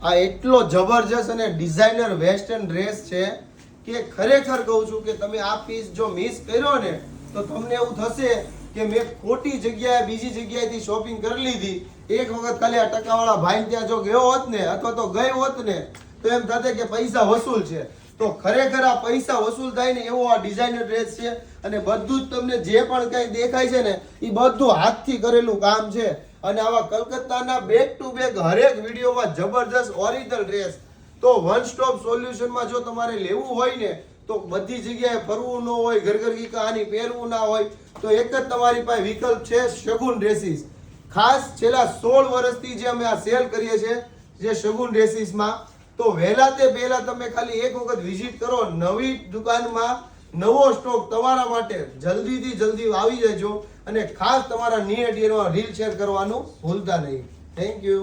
આ એટલો જબરજસ્ત અને ડિઝાઇનર વેસ્ટર્ન ડ્રેસ છે કે ખરેખર કહું છું કે તમે આ પીસ જો મિસ કર્યો ને તો તમને એવું થશે કે મેં ખોટી જગ્યાએ બીજી જગ્યાએથી શોપિંગ કરી લીધી. એક વખત ખાલી આ ટકાવાળા ભાઈ ત્યાં જો ગયો હોત ને અથવા તો ગઈ હોત ને તો એમ થાતે કે પૈસા વસૂલ છે. તો ખરેખર આ પૈસા વસૂલ થાય ને એવો આ ડિઝાઇનર ડ્રેસ છે. અને બધું જ તમને જે પણ કઈ દેખાય છે ને એ બધું હાથથી કરેલું કામ છે. અને આવા કલકત્તાના બેક ટુ બેક હરેક વિડીયોમાં જબરજસ્ત ઓરિજિનલ ડ્રેસ. તો વન સ્ટોપ સોલ્યુશનમાં જો તમારે લેવું હોય ને તો બધી જગ્યાએ ફરવું ન હોય, ઘર ઘર કી કહાની પહેરવું ના હોય તો એક જ તમારી પાસે વિકલ્પ છે, શગુન ડ્રેસીસ. ખાસ છેલ્લા 16 વર્ષથી જે અમે આ સેલ કરીએ છીએ જે શગુન ડ્રેસીસમાં, તો વહેલા તે પહેલા તમે ખાલી એક વખત વિઝિટ કરો. નવી દુકાનમાં નવો સ્ટોક તમારા માટે જલ્દીથી જલ્દી આવી જજો. અને ખાસ તમારા નિયર ડિયરમાં રીલ શેર કરવાનું ભૂલતા નહીં. Thank you.